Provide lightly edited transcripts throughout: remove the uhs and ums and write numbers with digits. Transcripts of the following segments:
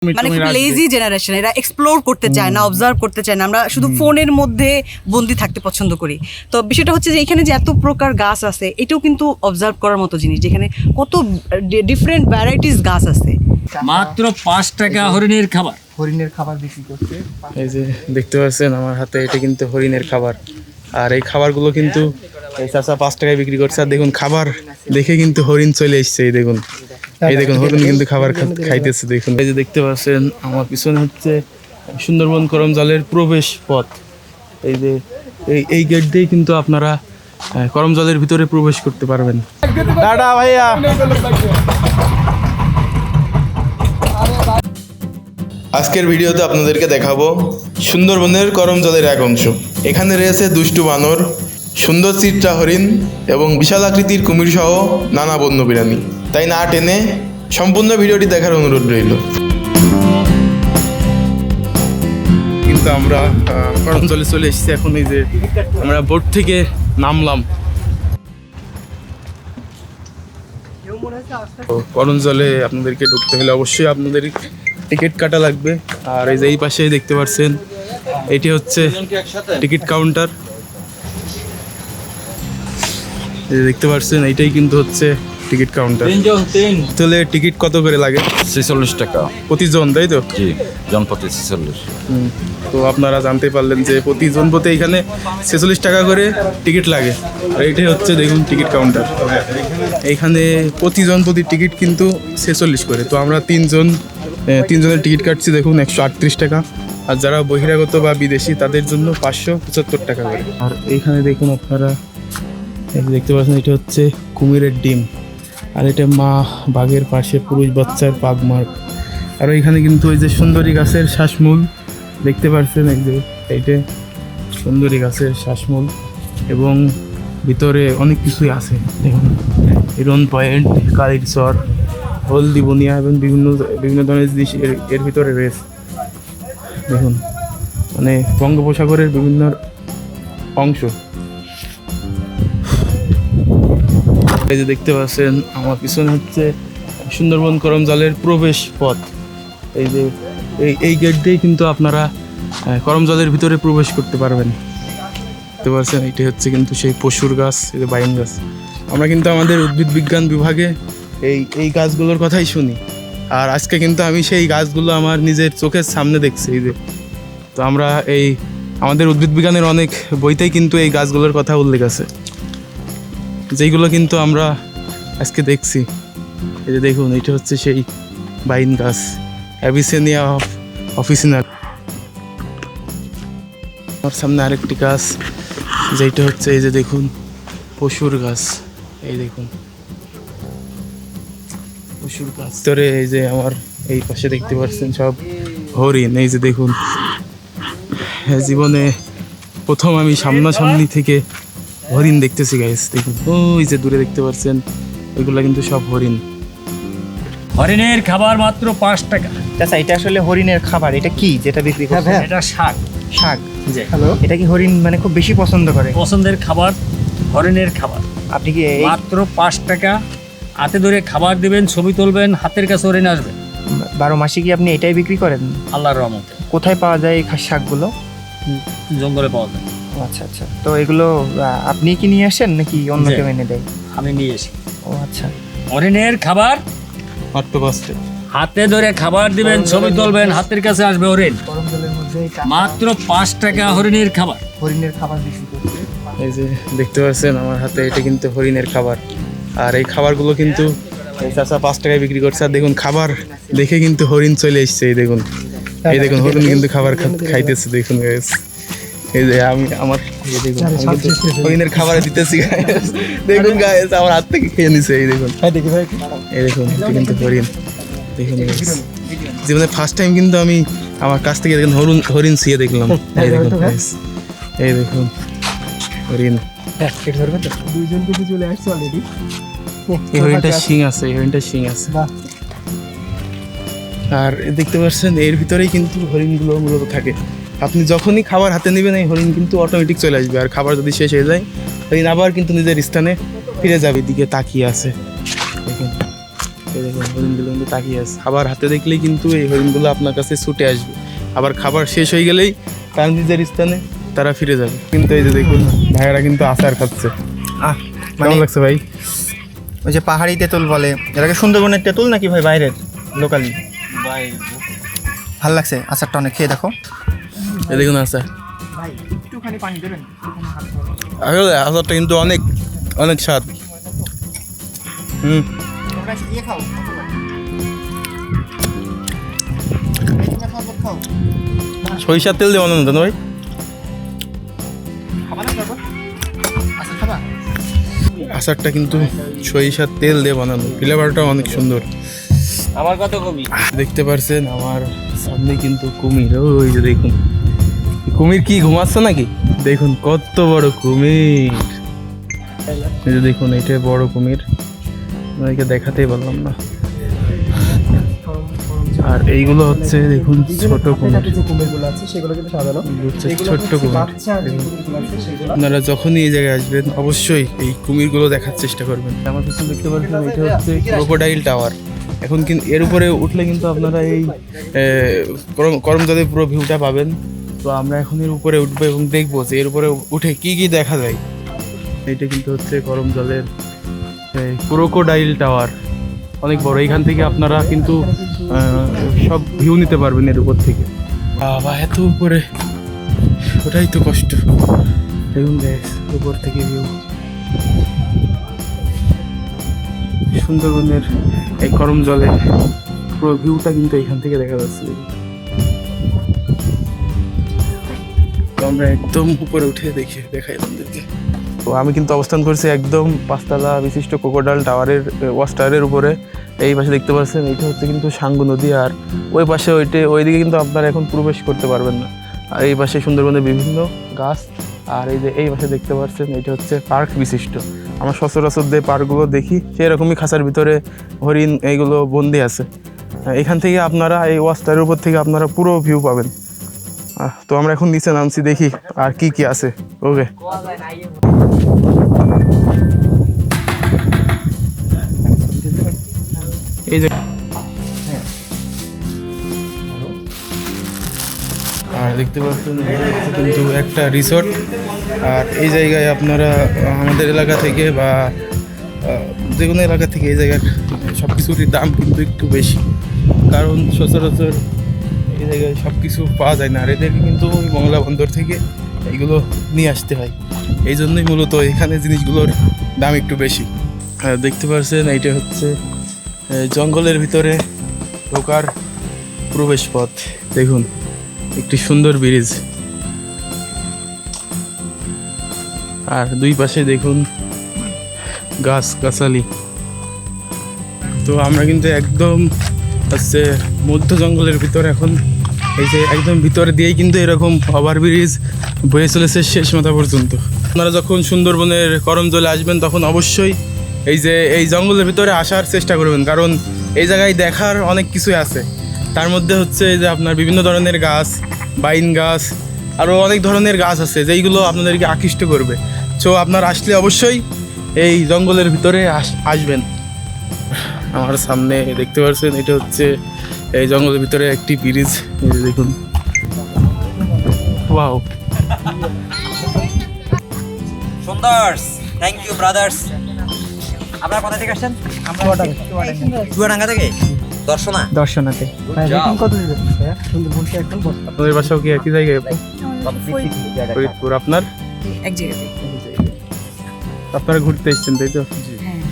মানে খুব lazy generation, এরা এক্সপ্লোর করতে চায় না, অবজার্ভ করতে চায় না। আমরা শুধু ফোনের মধ্যে বন্দি থাকতে পছন্দ করি। তো বিষয়টা হচ্ছে যে এখানে যে এত প্রকার গাছ আছে, এটাও কিন্তু অবজার্ভ করার মতো জিনিস, যেখানে কত ডিফারেন্ট ভ্যারাইটিস গাছ আছে। মাত্র 5 টাকা হরিণের খাবার। হরিণের খাবার বিক্রি করছে। এই যে দেখতে পাচ্ছেন আমার হাতে, এটা কিন্তু হরিণের খাবার। আর এই খাবারগুলো কিন্তু এই চাচা 5 টাকায় বিক্রি করছে। আর দেখুন খাবার দেখে কিন্তু হরিণ চলে এসছে। এই দেখুন, এই দেখুন হরিণ কিন্তু খাবার খাইতেছে। দেখুন এই যে দেখতে পাচ্ছেন আমার পিছনে হচ্ছে সুন্দরবন করমজলের প্রবেশ পথ। এই যে এই গেট দিয়েই কিন্তু আপনারা করমজলের ভিতরে প্রবেশ করতে পারবেন। টাটা ভাইয়া। আজকের ভিডিওতে আপনাদেরকে দেখাবো সুন্দরবনের করমজলের এক অংশ। এখানে রয়েছে দুষ্টু বানর, সুন্দর চিত্রা হরিণ এবং বিশাল আকৃতির কুমির সহ নানা বন্য প্রাণী। তাই না টেনে সম্পূর্ণ ভিডিওটি দেখার অনুরোধ রইল। কিন্তু আমরা করমজলে চলে এসেছি এখন। এই যে আমরা বোট থেকে নামলাম। করমজলে আপনাদেরকে ঢুকতে হলে অবশ্যই আপনাদের টিকিট কাটা লাগবে। আর এই যে এই পাশে দেখতে পাচ্ছেন, এটি হচ্ছে টিকিট কাউন্টার। এই যে দেখতে পাচ্ছেন, এইটাই কিন্তু হচ্ছে টিকিট কাউন্টার। তাহলে টিকিট কত করে লাগে? 46 টাকা প্রতিজন, তাই তো? জি, জনপ্রতি 46। তো আপনারা জানতে পারলেন যে প্রতিজন প্রতি এখানে 46 টাকা করে টিকিট লাগে। আর এইটাই হচ্ছে দেখুন টিকিট কাউন্টার। এইখানে প্রতিজন প্রতি টিকিট কিন্তু 46 করে। তো আমরা তিনজনের টিকিট কাটছি দেখুন 138 টাকা। আর যারা বহিরাগত বা বিদেশি তাদের জন্য 575 টাকা করে। আর এইখানে দেখুন আপনারা দেখতে পাচ্ছেন, এটা হচ্ছে কুমিরের ডিম। আর এটা মা বাঘের পাশে পুরুষ বাচ্চার পাগ মার্ক। আর এখানে কিন্তু ওই যে সুন্দরী গাছের শ্বাসমূল দেখতে পাচ্ছেন, এই যে এইটা সুন্দরী গাছের শ্বাসমূল। এবং ভিতরে অনেক কিছুই আছে দেখুন, হিরন পয়েন্ট, কালির চর, হলদি বুনিয়া এবং বিভিন্ন ধরনের জিনিস এর ভিতরে রয়েছে। দেখুন মানে বঙ্গোপসাগরের বিভিন্ন অংশ। এই যে দেখতে পাচ্ছেন আমার পিছনে হচ্ছে সুন্দরবন করমজলের প্রবেশ পথ। এই যে এই গেট দিয়েই কিন্তু আপনারা করমজলের ভিতরে প্রবেশ করতে পারবেন। দেখতে পাচ্ছেন এটি হচ্ছে কিন্তু সেই পশুর গাছ, এই যে বাইন গাছ। আমরা কিন্তু আমাদের উদ্ভিদ বিজ্ঞান বিভাগে এই গাছগুলোর কথাই শুনি। আর আজকে কিন্তু আমি সেই গাছগুলো আমার নিজের চোখের সামনে দেখছি। এই যে তো আমরা আমাদের উদ্ভিদ বিজ্ঞানের অনেক বইতেই কিন্তু এই গাছগুলোর কথা উল্লেখ আছে, যেইগুলো কিন্তু আমরা আজকে দেখছি। এই যে দেখুন, এটা হচ্ছে সেই বাইন গাছ, অ্যাবিসিনিয়া অফিসিনাল। আমার সামনে আরেকটি গাছ, যেটা হচ্ছে এই যে দেখুন পশুর গাছ। এই দেখুন পশুর গাছ ধরে এই যে আমার এই পাশে দেখতে পাচ্ছেন সব হরিণ। এই যে দেখুন, জীবনে প্রথম আমি সামনাসামনি থেকে হরিণ দেখতেছি গাইস। দেখুন ওই যে দূরে দেখতে পাচ্ছেন, এগুলো কিন্তু সব হরিণ। হরিণের খাবার মাত্র 5 টাকা। আচ্ছা, এটা আসলে হরিণের খাবার। এটা কি যেটা বিক্রি করছে? এটা শাক। শাক। জি। হ্যালো, এটা কি হরিণ মানে খুব বেশি পছন্দ করে? পছন্দের খাবার হরিণের খাবার। আপনি কি মাত্র 5 টাকা। হাতে ধরে খাবার দিবেন, ছবি তুলবেন, হাতের কাছে হরিণ আসবে। 12 মাসে কি আপনি এটাই বিক্রি করেন? আল্লাহর রহমতে। কোথায় পাওয়া যায় এই শাকগুলো? জঙ্গলে পাওয়া যায়। আচ্ছা আচ্ছা, তো এগুলো আপনি কি নিয়ে আসেন নাকি অন্য কেউ এনে দেয়? আমি নিয়ে এসি। ও আচ্ছা। হরিণের খাবার মাত্র 5 টাকা। হাতে ধরে খাবার দিবেন, ছবি তুলবেন, হাতের কাছে আসবে হরিণ। করমজলের মধ্যে মাত্র 5 টাকা হরিণের খাবার। হরিণের খাবার বিক্রি করছে। এই যে দেখতে পাচ্ছেন আমার হাতে, এটা কিন্তু হরিণের খাবার। আর এই খাবারগুলো কিন্তু এই চাচা 5 টাকায় বিক্রি করছে। আর দেখুন খাবার দেখে কিন্তু হরিণ চলে এসছে। এই দেখুন হরিণ কিন্তু খাবার খাইতেছে। দেখুন গাইস, এই যে আমার হরিণের খাবার দিতেছি গাইস। দেখুন গাইস আমার হাত থেকে খেয়ে নিছে। এই দেখুন, এই দেখুন এটা কিন্তু হরিণ। দেখুন গাইস, জীবনে ফার্স্ট টাইম কিন্তু আমি আমার কাছ থেকে দেখুন হরিণ ছুঁয়ে দেখলাম। এই দেখুন গাইস, এই দেখুন হরিণ। দুইজন কিন্তু চলে আসছে অলরেডি। এই হরিণটা শিং আছে, এই হরিণটা শিং আছে। আর দেখতে পাচ্ছেন এর ভিতরেই কিন্তু হরিণগুলো মূলত থাকে। আপনি যখনই খাবার হাতে নেবেন, এই হরিণ কিন্তু অটোমেটিক চলে আসবে। আর খাবার যদি শেষ হয়ে যায়, হরিণ আবার কিন্তু নিজের স্থানে ফিরে যাবে। দিকে তাকিয়ে আছে দেখুন। দেখুন হরিণগুলো কিন্তু তাকিয়ে আছে, খাবার হাতে দেখলেই কিন্তু এই হরিণগুলো আপনার কাছে ছুটে আসবে, আবার খাবার শেষ হয়ে গেলেই তার নিজের স্থানে তারা ফিরে যাবে। কিন্তু এই যে দেখুন ভাইয়েরা কিন্তু আচার খাচ্ছে। মানে কেমন লাগছে ভাই? ওই যে পাহাড়ি তেঁতুল বলে, এটাকে সুন্দরবনের তেঁতুল নাকি ভাই বাইরের লোকালি? ভাল লাগছে আচারটা অনেক, খেয়ে দেখো। এই দেখুন আচার, ভাই একটুখানি পানি দেবেন? আসলে আচারটা কিন্তু অনেক অনেক স্বাদ। তোমরা ইয়ে খাও, খাও সরিষার তেল দিয়ে বানানো তো না ভাই? খাবা না তারপর আচার খাবা? আচারটা কিন্তু সরিষার তেল দিয়ে বানানো, ফ্লেভারটা অনেক সুন্দর। আবার কত কমি? দেখতে পারছেন আমার সামনে কিন্তু কুমির, ওই যে দেখুন কুমির কি ঘুমাচ্ছে নাকি? দেখুন কত বড় কুমির, এই যে দেখুন এটা বড় কুমির, আপনাদেরকে দেখাতেই পারলাম না। আর এইগুলো হচ্ছে দেখুন ছোট কুমির, যে কুমিরগুলো আছে সেগুলো কিন্তু সাজানো, হচ্ছে ছোট্ট কুমির। বাচ্চা যে কুমিরগুলো আছে সেগুলো। আপনারা যখনই এই জায়গায় আসবেন অবশ্যই এই কুমিরগুলো দেখার চেষ্টা করবেন। আমার পিছনে দেখতে পাচ্ছেন এটা হচ্ছে ক্রোকোডাইল টাওয়ার। এখন কিন্তু এর উপরে উঠলে কিন্তু আপনারা এই করমজাদের পুরো ভিউটা পাবেন। তো আমরা এখন এর উপরে উঠবো এবং দেখবো যে এর উপরে উঠে কি কি দেখা যায়। এইটা কিন্তু হচ্ছে করমজলের ক্রোকোডাইল টাওয়ার, অনেক বড়। এইখান থেকে আপনারা কিন্তু সব ভিউ নিতে পারবেন এর উপর থেকে। বাবা এত উপরে ওটাই তো কষ্ট। দেখুন উপর থেকে ভিউ, সুন্দরবনের এই করমজলের পুরো ভিউটা কিন্তু এখান থেকে দেখা যাচ্ছে। তো আমরা একদম উপরে উঠে দেখাই আপনাদেরকে। তো আমি কিন্তু অবস্থান করছি একদম 5 তলা বিশিষ্ট ক্রোকোডাইল টাওয়ারের ওয়াচ টাওয়ারের উপরে। এই পাশে দেখতে পাচ্ছেন এটা হচ্ছে কিন্তু সাঙ্গু নদী, আর ওই পাশে ওইদিকে কিন্তু আপনারা এখন প্রবেশ করতে পারবেন না। আর এই পাশে সুন্দরবনের বিভিন্ন গাছ, আর এই যে এই পাশে দেখতে পাচ্ছেন এটা হচ্ছে পার্ক বিশিষ্ট। আমরা সচরাচর যে পার্কগুলো দেখি সেরকমই খাঁচার ভিতরে হরিণ এইগুলো বন্দি আছে। এখান থেকে আপনারা এই ওয়াচ টাওয়ারের উপর থেকে আপনারা পুরো ভিউ পাবেন। তো আমরা এখন নিচে নামছি, দেখি আর কি কি আছে। ওকে, এই যে আর দেখতে পাচ্ছেন কিন্তু একটা রিসোর্ট। আর এই জায়গায় আপনারা আমাদের এলাকা থেকে বা যে কোনো এলাকা থেকে এই জায়গার সব কিছুরই দাম কিন্তু একটু বেশি, কারণ সচরাচর এই জায়গায় সব কিছু পাওয়া যায় না। আর এদেরকে কিন্তু মংলা বন্দর থেকে এইগুলো নিয়ে আসতে হয়, এই জন্যই মূলত এখানে জিনিসগুলোর দাম একটু বেশি। আর দেখতে পাচ্ছেন এইটা হচ্ছে জঙ্গলের ভিতরে ঢোকার প্রবেশ পথ। দেখুন একটি সুন্দর ব্রিজ, আর দুই পাশে দেখুন গাছগাছালি। তো আমরা কিন্তু একদম হচ্ছে মধ্য জঙ্গলের ভিতরে এখন, এই যে একদম ভিতরে দিয়েই কিন্তু এরকম ওভারব্রিজ বয়ে চলেছে শেষ মাথা পর্যন্ত। আপনারা যখন সুন্দরবনের করমজলে আসবেন তখন অবশ্যই এই জঙ্গলের ভিতরে আসার চেষ্টা করবেন, কারণ এই জায়গায় দেখার অনেক কিছুই আছে। তার মধ্যে হচ্ছে এই যে আপনার বিভিন্ন ধরনের গাছ, বাইন গাছ, আরও অনেক ধরনের গাছ আছে যেইগুলো আপনাদেরকে আকৃষ্ট করবে। সো আপনারা আসলে অবশ্যই এই জঙ্গলের ভিতরে আসবেন। আমার সামনে দেখতে পাচ্ছেন এটা হচ্ছে এই জঙ্গলের ভিতরে একটি ব্রিজ, দেখুন। ওয়াও, সুন্দর, থ্যাংক ইউ ব্রাদার্স। আপনারা কোথা থেকে আসছেন? চুয়াডাঙ্গা থেকে। দর্শনাতে কত আপনাদের বাসাও কি একই জায়গায়? ফরিদপুর। আপনার এক জায়গাতে। আপনারা ঘুরতে এসেছেন তাই তো?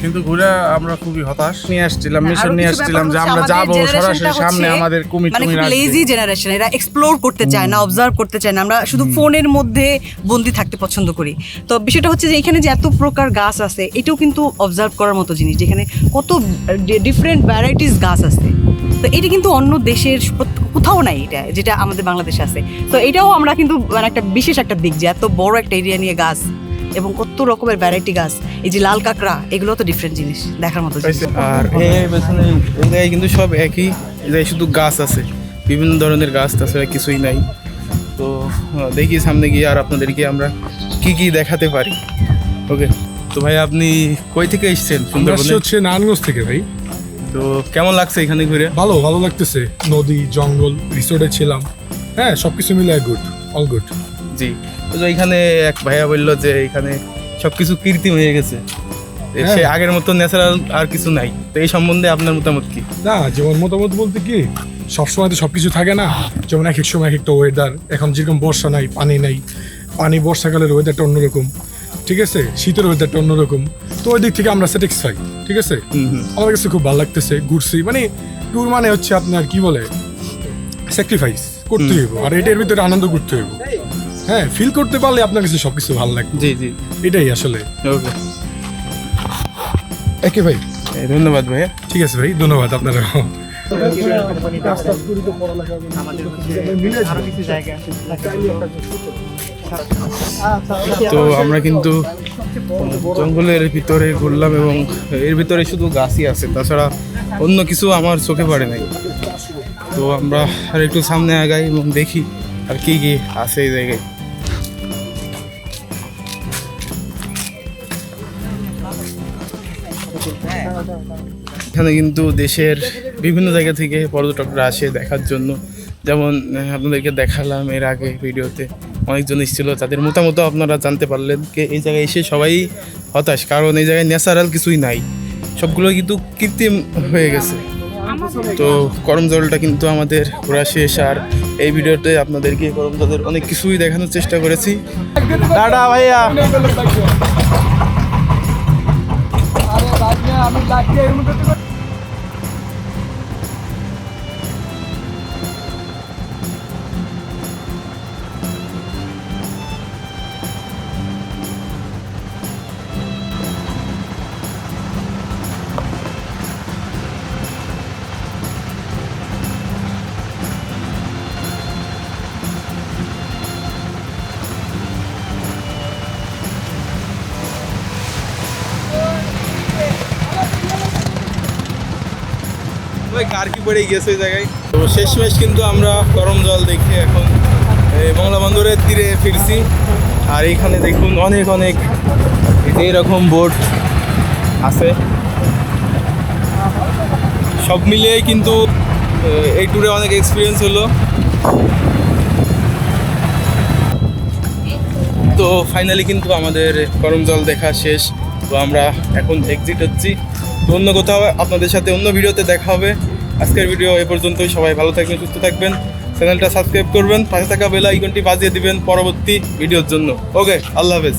কিন্তু ঘুরে আমরা খুবই হতাশ নিয়ে আসছিলাম, মিশন আরো নিয়ে কিছু আসছিলাম যে ব্যাপার আমরা হচ্ছে, যাবো আমাদের সরাসরি generationটা সামনে হচ্ছে আমাদের কুমির মানে টুমির খুব লেজি জেনারেশন, এরা এক্সপ্লোর করতে চায় না, অবজার্ভ করতে চায় না। আমরা শুধু ফোনের মধ্যে বন্দি থাকতে পছন্দ করি। তো বিষয়টা হচ্ছে যে এখানে যে এত প্রকার গাছ আছে এটাও কিন্তু অবজার্ভ করার মতো জিনিস, যেখানে কত ডিফারেন্ট ভ্যারাইটিস গাছ আছে। তো এটা কিন্তু অন্য দেশের কোথাও নাই, এটা যেটা আমাদের বাংলাদেশে আছে। তো এটাও আমরা কিন্তু মানে একটা বিশেষ একটা দিক যে এত বড় একটা এরিয়া নিয়ে গাছ এবং কত রকমের ভ্যারাইটি গাছ। এই যে লাল কাঁকড়া, এগুলো তো ডিফারেন্ট জিনিস, দেখার মতো জিনিস। আর এই পেছনে এই জায়গায় কিন্তু সব একই, এই জায়গায় শুধু গাছ আছে, বিভিন্ন ধরনের গাছ, তাছাড়া কিছুই নাই। তো দেখি সামনে গিয়ে আর আপনাদেরকে আমরা কি কি দেখাতে পারি। ওকে, তো ভাই আপনি কই থেকে এসেছেন? সুন্দরবনে হচ্ছে নারায়ণগঞ্জ থেকে ভাই। তো কেমন লাগছে এখানে ঘুরে? ভালো ভালো লাগতেছে, নদী জঙ্গল, রিসোর্টে ছিলাম, হ্যাঁ সবকিছু মিলে গুড, অল গুড। জি, তো যে এখানে এক ভাইয়া বললো যে এখানে সবকিছু কৃত্রিম হয়ে গেছে, সে আগের মতো ন্যাচারাল আর কিছু নাই। তো এই সম্বন্ধে আপনার মতামত কি? না, যেমন মতামত বলতে কি, সবসময় তো সবকিছু থাকে না। যেমন এক এক সময় এক একটা ওয়েদার, এখন যেরকম বর্ষা নাই, পানি নাই, পানি বর্ষাকালের ওয়েদারটা অন্যরকম, ঠিক আছে, শীতের ওয়েদারটা অন্যরকম। তো ওই দিক থেকে আমরা স্যাটিসফাই, ঠিক আছে। আমার কাছে খুব ভালো লাগতেছে, ঘুরছি, মানে ট্যুর মানে হচ্ছে আপনার কি বলে, স্যাক্রিফাইস করতে হইব, আর এটার ভিতরে আনন্দ করতে হইব। হ্যাঁ, ফিল করতে পারলে আপনার কাছে সবকিছু ভালো লাগবে। জি জি, এটাই আসলে। ওকে, একে ভাই, ধন্যবাদ ভাইয়া। ঠিক আছে ভাই, ধন্যবাদ আপনারা। তো আমরা কিন্তু জঙ্গলের ভিতরে ঘুরলাম এবং এর ভিতরে শুধু গাছই আছে, তাছাড়া অন্য কিছু আমার চোখে পড়ে নাই। তো আমরা আর একটু সামনে আগাই এবং দেখি আর কি কি আছে এই জায়গায়। এখানে কিন্তু দেশের বিভিন্ন জায়গা থেকে পর্যটকরা আসে দেখার জন্য। যেমন আপনাদেরকে দেখালাম এর আগে ভিডিওতে, অনেকজন এসেছিলো, তাদের মতামত আপনারা জানতে পারলেন। এই জায়গায় এসে সবাই হতাশ, কারণ এই জায়গায় ন্যাচারাল কিছুই নাই, সবগুলো কিন্তু কৃত্রিম হয়ে গেছে। তো করম জলটা কিন্তু আমাদের ঘোরা শেষ, আর এই ভিডিওতে আপনাদেরকে করম জলের অনেক কিছুই দেখানোর চেষ্টা করেছি। টাটা ভাইয়া। কার কি পড়ে গিয়েছে এই জায়গায়। তো শেষমেশ কিন্তু আমরা করম জল দেখে এখন মংলা বন্দরের তীরে ফিরছি। আর এইখানে দেখুন অনেক অনেক এইরকম বোট আছে, সব মিলিয়ে কিন্তু এই ট্যুরে অনেক এক্সপিরিয়েন্স হলো। তো ফাইনালি কিন্তু আমাদের করম জল দেখা শেষ। তো আমরা এখন এক্সিট হচ্ছি। তো অন্য কোথাও আপনাদের সাথে অন্য ভিডিওতে দেখা হবে। আজকের ভিডিও এ পর্যন্তই। সবাই ভালো থাকবেন, সুস্থ থাকবেন, চ্যানেলটা সাবস্ক্রাইব করবেন, পাশে থাকা বেল আইকনটি বাজিয়ে দিবেন পরবর্তী ভিডিওর জন্য। ওকে, আল্লাহ হাফেজ।